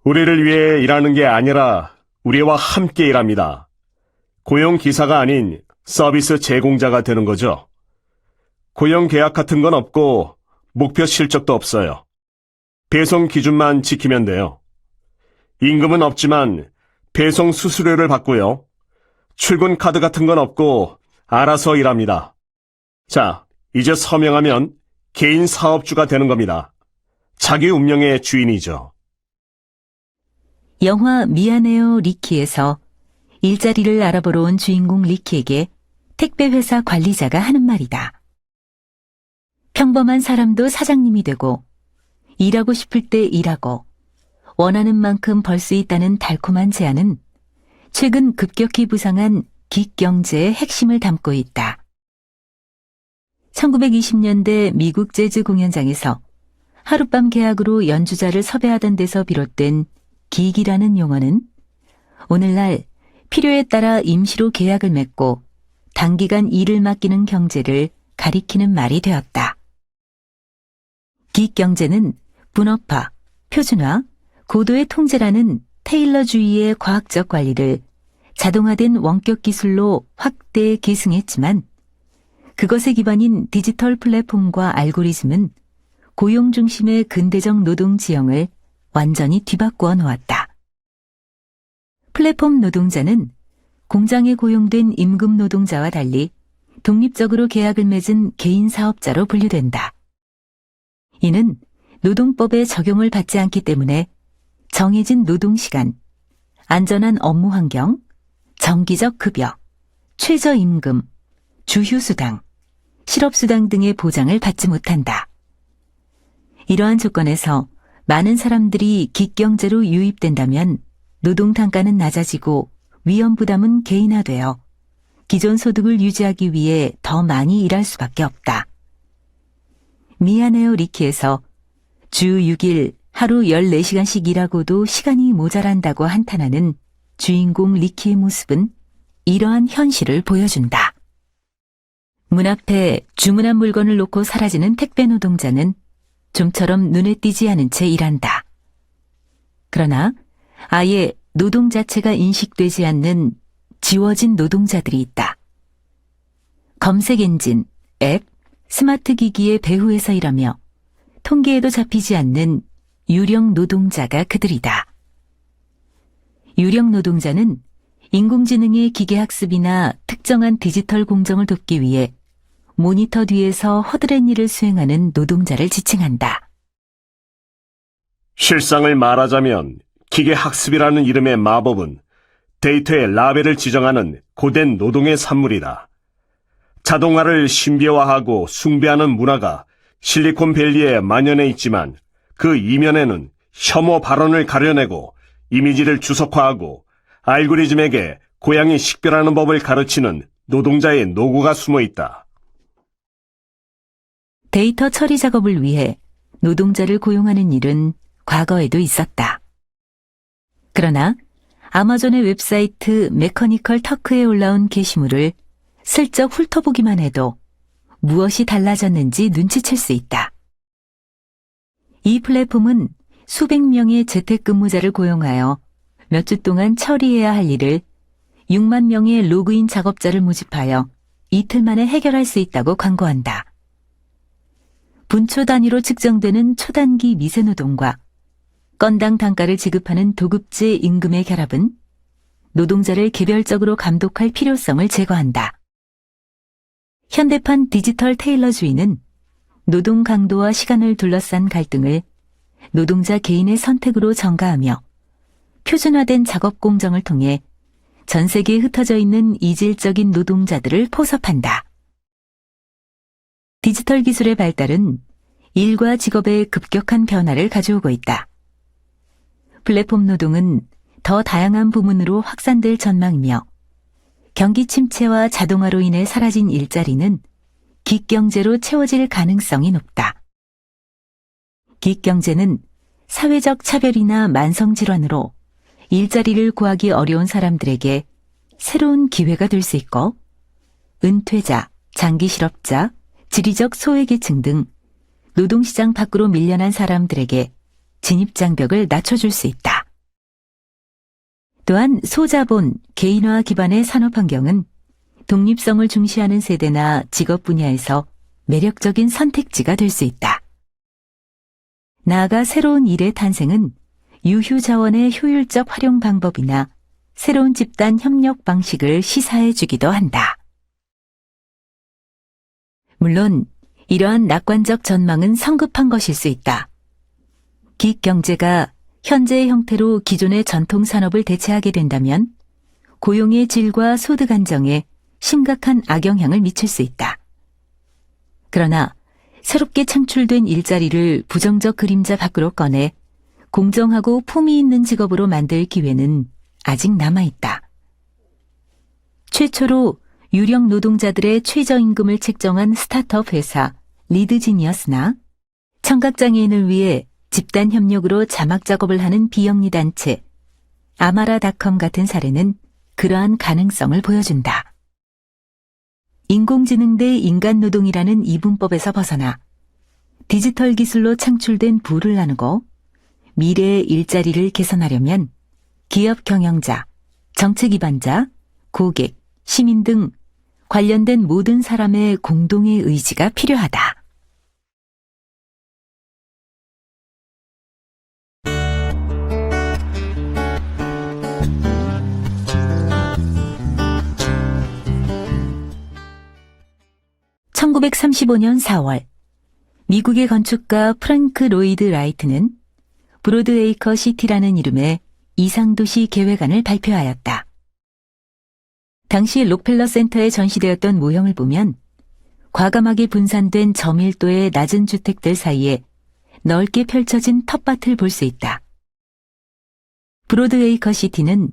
우리를 위해 일하는 게 아니라 우리와 함께 일합니다. 고용 기사가 아닌 서비스 제공자가 되는 거죠. 고용 계약 같은 건 없고 목표 실적도 없어요. 배송 기준만 지키면 돼요. 임금은 없지만 배송 수수료를 받고요. 출근 카드 같은 건 없고 알아서 일합니다. 자, 이제 서명하면 개인 사업주가 되는 겁니다. 자기 운명의 주인이죠. 영화 미안해요 리키에서 일자리를 알아보러 온 주인공 리키에게 택배회사 관리자가 하는 말이다. 평범한 사람도 사장님이 되고 일하고 싶을 때 일하고 원하는 만큼 벌 수 있다는 달콤한 제안은 최근 급격히 부상한 긱경제의 핵심을 담고 있다. 1920년대 미국 재즈 공연장에서 하룻밤 계약으로 연주자를 섭외하던 데서 비롯된 긱이라는 용어는 오늘날 필요에 따라 임시로 계약을 맺고 단기간 일을 맡기는 경제를 가리키는 말이 되었다. 긱 경제는 분업화, 표준화, 고도의 통제라는 테일러주의의 과학적 관리를 자동화된 원격 기술로 확대 계승했지만 그것의 기반인 디지털 플랫폼과 알고리즘은 고용 중심의 근대적 노동 지형을 완전히 뒤바꾸어 놓았다. 플랫폼 노동자는 공장에 고용된 임금 노동자와 달리 독립적으로 계약을 맺은 개인 사업자로 분류된다. 이는 노동법의 적용을 받지 않기 때문에 정해진 노동시간, 안전한 업무 환경, 정기적 급여, 최저임금, 주휴수당, 실업수당 등의 보장을 받지 못한다. 이러한 조건에서 많은 사람들이 긱경제로 유입된다면 노동 단가는 낮아지고 위험 부담은 개인화되어 기존 소득을 유지하기 위해 더 많이 일할 수밖에 없다. 미안해요 리키에서 주 6일 하루 14시간씩 일하고도 시간이 모자란다고 한탄하는 주인공 리키의 모습은 이러한 현실을 보여준다. 문 앞에 주문한 물건을 놓고 사라지는 택배 노동자는 좀처럼 눈에 띄지 않은 채 일한다. 그러나 아예 노동 자체가 인식되지 않는 지워진 노동자들이 있다. 검색 엔진, 앱, 스마트 기기의 배후에서 일하며 통계에도 잡히지 않는 유령 노동자가 그들이다. 유령 노동자는 인공지능의 기계학습이나 특정한 디지털 공정을 돕기 위해 모니터 뒤에서 허드렛 일을 수행하는 노동자를 지칭한다. 실상을 말하자면 기계학습이라는 이름의 마법은 데이터의 라벨을 지정하는 고된 노동의 산물이다. 자동화를 신비화하고 숭배하는 문화가 실리콘밸리에 만연해 있지만 그 이면에는 혐오 발언을 가려내고 이미지를 주석화하고 알고리즘에게 고양이 식별하는 법을 가르치는 노동자의 노고가 숨어 있다. 데이터 처리 작업을 위해 노동자를 고용하는 일은 과거에도 있었다. 그러나 아마존의 웹사이트 메커니컬 터크에 올라온 게시물을 슬쩍 훑어보기만 해도 무엇이 달라졌는지 눈치챌 수 있다. 이 플랫폼은 수백 명의 재택근무자를 고용하여 몇 주 동안 처리해야 할 일을 6만 명의 로그인 작업자를 모집하여 이틀 만에 해결할 수 있다고 광고한다. 분초 단위로 측정되는 초단기 미세노동과 건당 단가를 지급하는 도급제 임금의 결합은 노동자를 개별적으로 감독할 필요성을 제거한다. 현대판 디지털 테일러주의는 노동 강도와 시간을 둘러싼 갈등을 노동자 개인의 선택으로 전가하며 표준화된 작업 공정을 통해 전 세계에 흩어져 있는 이질적인 노동자들을 포섭한다. 디지털 기술의 발달은 일과 직업의 급격한 변화를 가져오고 있다. 플랫폼 노동은 더 다양한 부문으로 확산될 전망이며 경기 침체와 자동화로 인해 사라진 일자리는 긱경제로 채워질 가능성이 높다. 긱경제는 사회적 차별이나 만성질환으로 일자리를 구하기 어려운 사람들에게 새로운 기회가 될 수 있고 은퇴자, 장기 실업자, 지리적 소외계층 등 노동시장 밖으로 밀려난 사람들에게 진입장벽을 낮춰줄 수 있다. 또한 소자본, 개인화 기반의 산업 환경은 독립성을 중시하는 세대나 직업 분야에서 매력적인 선택지가 될 수 있다. 나아가 새로운 일의 탄생은 유휴 자원의 효율적 활용 방법이나 새로운 집단 협력 방식을 시사해 주기도 한다. 물론 이러한 낙관적 전망은 성급한 것일 수 있다. 기획 경제가 현재의 형태로 기존의 전통 산업을 대체하게 된다면 고용의 질과 소득 안정에 심각한 악영향을 미칠 수 있다. 그러나 새롭게 창출된 일자리를 부정적 그림자 밖으로 꺼내 공정하고 품위 있는 직업으로 만들 기회는 아직 남아있다. 최초로 유력 노동자들의 최저임금을 책정한 스타트업 회사 리드지니어스나 청각장애인을 위해 집단 협력으로 자막 작업을 하는 비영리 단체 아마라닷컴 같은 사례는 그러한 가능성을 보여준다. 인공지능 대 인간노동이라는 이분법에서 벗어나 디지털 기술로 창출된 부를 나누고 미래의 일자리를 개선하려면 기업 경영자, 정책 기반자, 고객, 시민 등 관련된 모든 사람의 공동의 의지가 필요하다. (1935년 4월) 미국의 건축가 프랭크 로이드 라이트는 브로드에이커 시티라는 이름의 이상도시 계획안을 발표하였다. 당시 록펠러 센터에 전시되었던 모형을 보면 과감하게 분산된 저밀도의 낮은 주택들 사이에 넓게 펼쳐진 텃밭을 볼 수 있다. 브로드에이커 시티는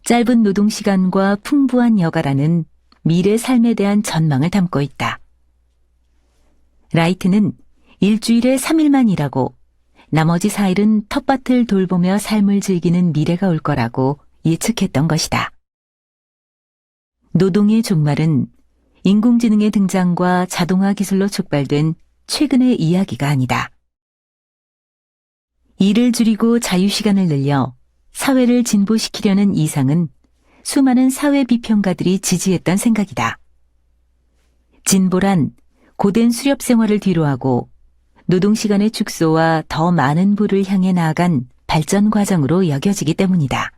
짧은 노동시간과 풍부한 여가라는 미래 삶에 대한 전망을 담고 있다. 라이트는 일주일에 3일만 일하고 나머지 4일은 텃밭을 돌보며 삶을 즐기는 미래가 올 거라고 예측했던 것이다. 노동의 종말은 인공지능의 등장과 자동화 기술로 촉발된 최근의 이야기가 아니다. 일을 줄이고 자유시간을 늘려 사회를 진보시키려는 이상은 수많은 사회 비평가들이 지지했던 생각이다. 진보란 고된 수렵 생활을 뒤로하고 노동시간의 축소와 더 많은 부를 향해 나아간 발전 과정으로 여겨지기 때문이다.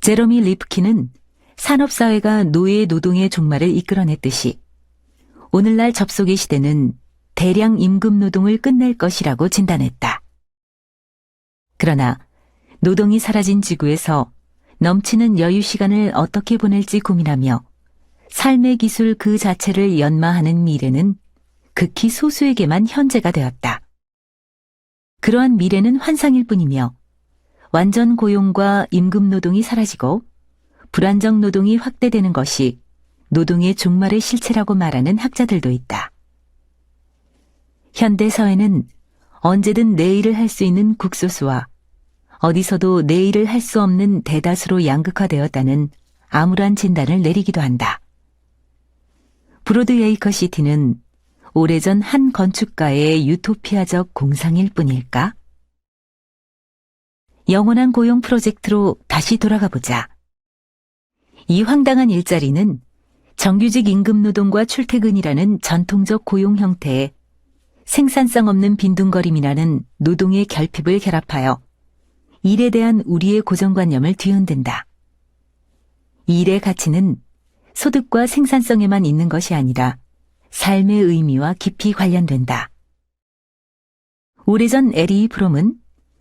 제러미 리프킨은 산업사회가 노예 노동의 종말을 이끌어냈듯이 오늘날 접속의 시대는 대량 임금 노동을 끝낼 것이라고 진단했다. 그러나 노동이 사라진 지구에서 넘치는 여유 시간을 어떻게 보낼지 고민하며 삶의 기술 그 자체를 연마하는 미래는 극히 소수에게만 현재가 되었다. 그러한 미래는 환상일 뿐이며 완전 고용과 임금 노동이 사라지고 불안정 노동이 확대되는 것이 노동의 종말의 실체라고 말하는 학자들도 있다. 현대 사회는 언제든 내일을 할 수 있는 국소수와 어디서도 내일을 할 수 없는 대다수로 양극화되었다는 암울한 진단을 내리기도 한다. 브로드에이커 시티는 오래전 한 건축가의 유토피아적 공상일 뿐일까? 영원한 고용 프로젝트로 다시 돌아가 보자. 이 황당한 일자리는 정규직 임금 노동과 출퇴근이라는 전통적 고용 형태에 생산성 없는 빈둥거림이라는 노동의 결핍을 결합하여 일에 대한 우리의 고정관념을 뒤흔든다. 일의 가치는 소득과 생산성에만 있는 것이 아니라 삶의 의미와 깊이 관련된다. 오래전 에리 프롬은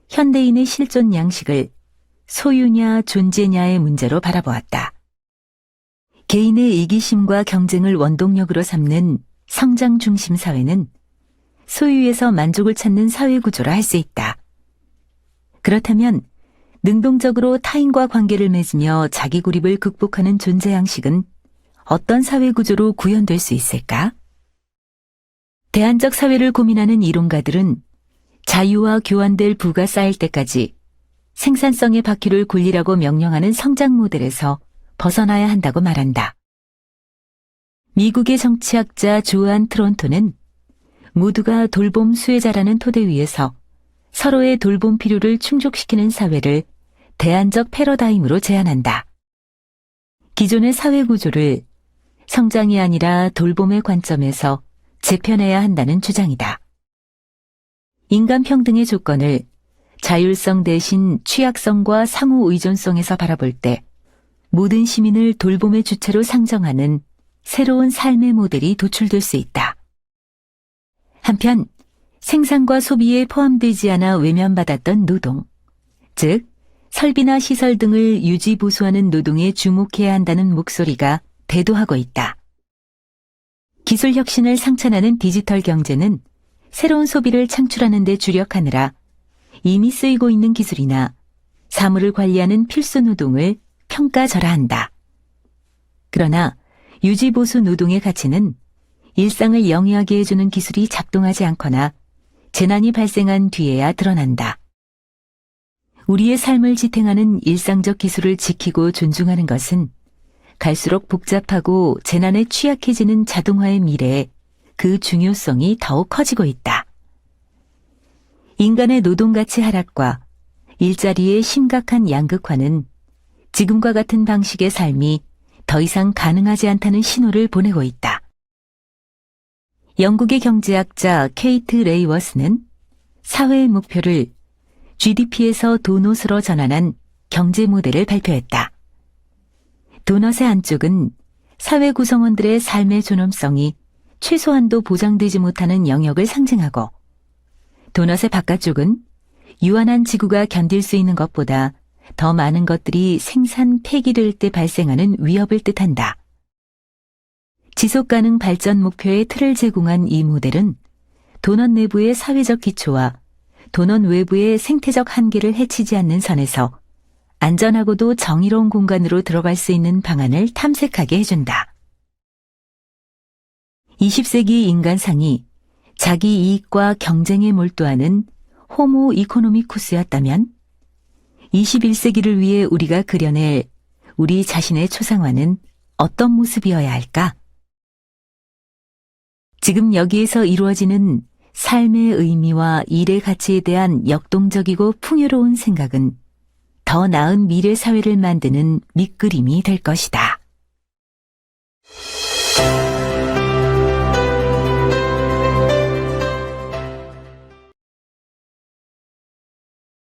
현대인의 실존 양식을 소유냐 존재냐의 문제로 바라보았다. 개인의 이기심과 경쟁을 원동력으로 삼는 성장 중심 사회는 소유에서 만족을 찾는 사회 구조라 할 수 있다. 그렇다면 능동적으로 타인과 관계를 맺으며 자기 고립을 극복하는 존재 양식은 어떤 사회 구조로 구현될 수 있을까? 대안적 사회를 고민하는 이론가들은 자유와 교환될 부가 쌓일 때까지 생산성의 바퀴를 굴리라고 명령하는 성장 모델에서 벗어나야 한다고 말한다. 미국의 정치학자 조안 트론토는 모두가 돌봄 수혜자라는 토대 위에서 서로의 돌봄 필요를 충족시키는 사회를 대안적 패러다임으로 제안한다. 기존의 사회 구조를 성장이 아니라 돌봄의 관점에서 재편해야 한다는 주장이다. 인간 평등의 조건을 자율성 대신 취약성과 상호 의존성에서 바라볼 때 모든 시민을 돌봄의 주체로 상정하는 새로운 삶의 모델이 도출될 수 있다. 한편 생산과 소비에 포함되지 않아 외면받았던 노동, 즉 설비나 시설 등을 유지 보수하는 노동에 주목해야 한다는 목소리가 대도하고 있다. 기술 혁신을 상찬하는 디지털 경제는 새로운 소비를 창출하는 데 주력하느라 이미 쓰이고 있는 기술이나 사물을 관리하는 필수 노동을 평가절하한다. 그러나 유지보수 노동의 가치는 일상을 영위하게 해주는 기술이 작동하지 않거나 재난이 발생한 뒤에야 드러난다. 우리의 삶을 지탱하는 일상적 기술을 지키고 존중하는 것은 갈수록 복잡하고 재난에 취약해지는 자동화의 미래에 그 중요성이 더욱 커지고 있다. 인간의 노동가치 하락과 일자리의 심각한 양극화는 지금과 같은 방식의 삶이 더 이상 가능하지 않다는 신호를 보내고 있다. 영국의 경제학자 케이트 레이워스는 사회의 목표를 GDP에서 도넛으로 전환한 경제 모델을 발표했다. 도넛의 안쪽은 사회 구성원들의 삶의 존엄성이 최소한도 보장되지 못하는 영역을 상징하고, 도넛의 바깥쪽은 유한한 지구가 견딜 수 있는 것보다 더 많은 것들이 생산 폐기될 때 발생하는 위협을 뜻한다. 지속가능 발전 목표의 틀을 제공한 이 모델은 도넛 내부의 사회적 기초와 도넛 외부의 생태적 한계를 해치지 않는 선에서 안전하고도 정의로운 공간으로 들어갈 수 있는 방안을 탐색하게 해준다. 20세기 인간상이 자기 이익과 경쟁에 몰두하는 호모 이코노미쿠스였다면 21세기를 위해 우리가 그려낼 우리 자신의 초상화는 어떤 모습이어야 할까? 지금 여기에서 이루어지는 삶의 의미와 일의 가치에 대한 역동적이고 풍요로운 생각은 더 나은 미래 사회를 만드는 밑그림이 될 것이다.